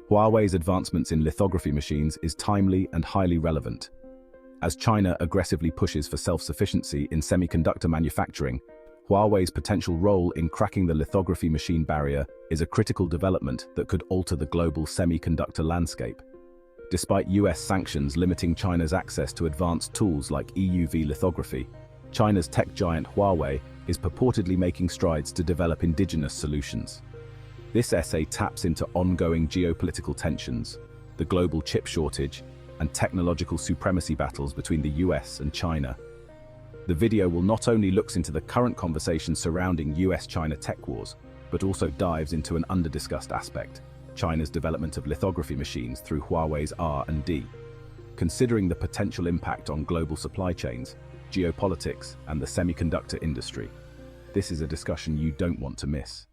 Huawei's advancements in lithography machines is timely and highly relevant. As China aggressively pushes for self-sufficiency in semiconductor manufacturing, Huawei's potential role in cracking the lithography machine barrier is a critical development that could alter the global semiconductor landscape. Despite US sanctions limiting China's access to advanced tools like EUV lithography, China's tech giant Huawei is purportedly making strides to develop indigenous solutions. This essay taps into ongoing geopolitical tensions, the global chip shortage, and technological supremacy battles between the US and China. The video will not only look into the current conversation surrounding US-China tech wars, but also dives into an under-discussed aspect, China's development of lithography machines through Huawei's R&D. Considering the potential impact on global supply chains, geopolitics, and the semiconductor industry, this is a discussion you don't want to miss.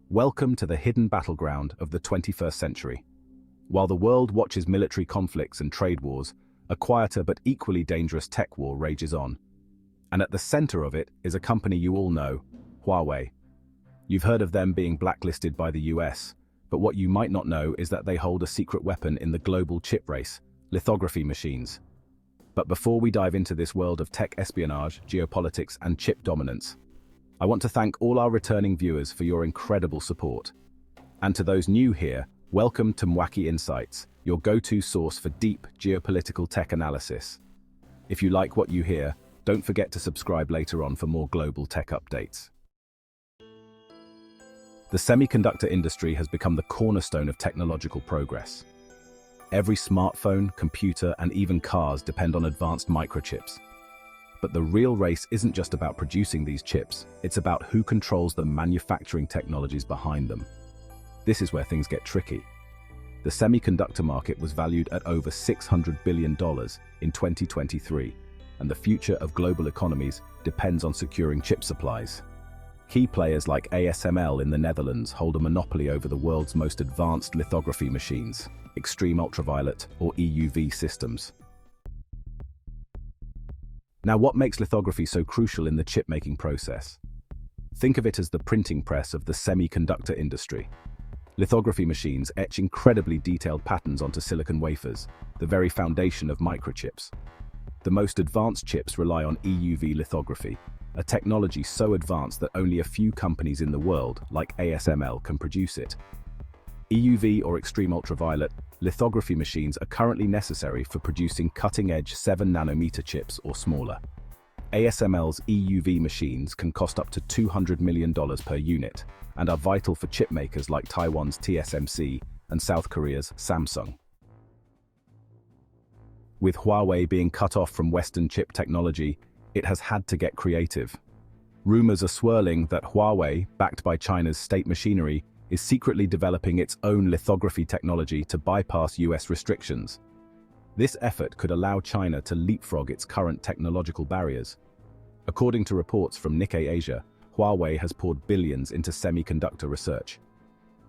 Welcome to the hidden battleground of the 21st century. While the world watches military conflicts and trade wars, a quieter but equally dangerous tech war rages on. And at the center of it is a company you all know, Huawei. You've heard of them being blacklisted by the US, but what you might not know is that they hold a secret weapon in the global chip race, lithography machines. But before we dive into this world of tech espionage, geopolitics, and chip dominance, I want to thank all our returning viewers for your incredible support. And to those new here, welcome to Mwaki Insights, your go-to source for deep geopolitical tech analysis. If you like what you hear, don't forget to subscribe later on for more global tech updates. The semiconductor industry has become the cornerstone of technological progress. Every smartphone, computer, and even cars depend on advanced microchips. But the real race isn't just about producing these chips, it's about who controls the manufacturing technologies behind them. This is where things get tricky. The semiconductor market was valued at over $600 billion in 2023, and the future of global economies depends on securing chip supplies. Key players like ASML in the Netherlands hold a monopoly over the world's most advanced lithography machines, extreme ultraviolet or EUV systems. Now, what makes lithography so crucial in the chip-making process? Think of it as the printing press of the semiconductor industry. Lithography machines etch incredibly detailed patterns onto silicon wafers, the very foundation of microchips. The most advanced chips rely on EUV lithography, a technology so advanced that only a few companies in the world, like ASML, can produce it. EUV or extreme ultraviolet lithography machines are currently necessary for producing cutting-edge 7-nanometer chips or smaller. ASML's EUV machines can cost up to $200 million per unit, and are vital for chip makers like Taiwan's TSMC and South Korea's Samsung. With Huawei being cut off from Western chip technology, it has had to get creative. Rumors are swirling that Huawei, backed by China's state machinery, is secretly developing its own lithography technology to bypass US restrictions. This effort could allow China to leapfrog its current technological barriers. According to reports from Nikkei Asia, Huawei has poured billions into semiconductor research.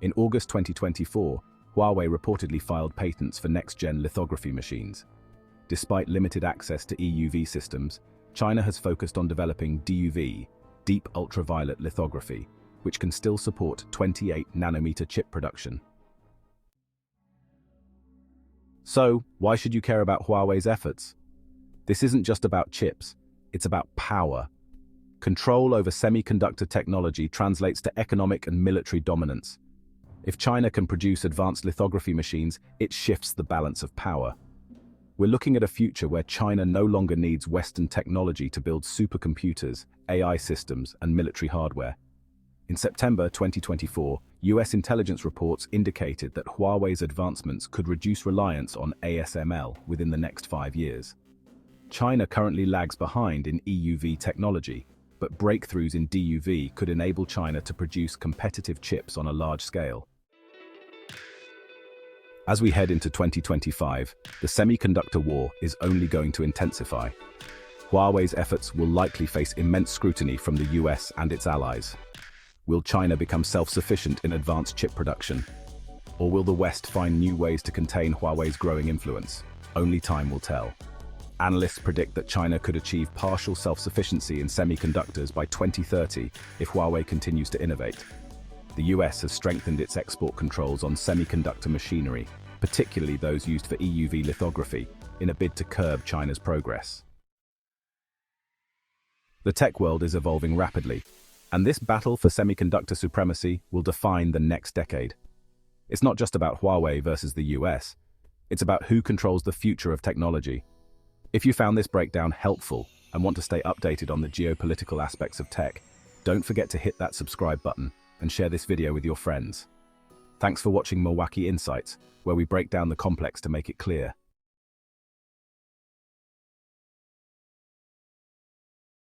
In August 2024, Huawei reportedly filed patents for next-gen lithography machines. Despite limited access to EUV systems, China has focused on developing DUV, deep ultraviolet lithography, which can still support 28-nanometer chip production. So, why should you care about Huawei's efforts? This isn't just about chips, it's about power. Control over semiconductor technology translates to economic and military dominance. If China can produce advanced lithography machines, it shifts the balance of power. We're looking at a future where China no longer needs Western technology to build supercomputers, AI systems, and military hardware. In September 2024, US intelligence reports indicated that Huawei's advancements could reduce reliance on ASML within the next 5 years. China currently lags behind in EUV technology, but breakthroughs in DUV could enable China to produce competitive chips on a large scale. As we head into 2025, the semiconductor war is only going to intensify. Huawei's efforts will likely face immense scrutiny from the US and its allies. Will China become self-sufficient in advanced chip production? Or will the West find new ways to contain Huawei's growing influence? Only time will tell. Analysts predict that China could achieve partial self-sufficiency in semiconductors by 2030 if Huawei continues to innovate. The US has strengthened its export controls on semiconductor machinery, particularly those used for EUV lithography, in a bid to curb China's progress. The tech world is evolving rapidly, and this battle for semiconductor supremacy will define the next decade. It's not just about Huawei versus the US, it's about who controls the future of technology. If you found this breakdown helpful and want to stay updated on the geopolitical aspects of tech, don't forget to hit that subscribe button and share this video with your friends. Thanks for watching Milwaukee Insights, where we break down the complex to make it clear.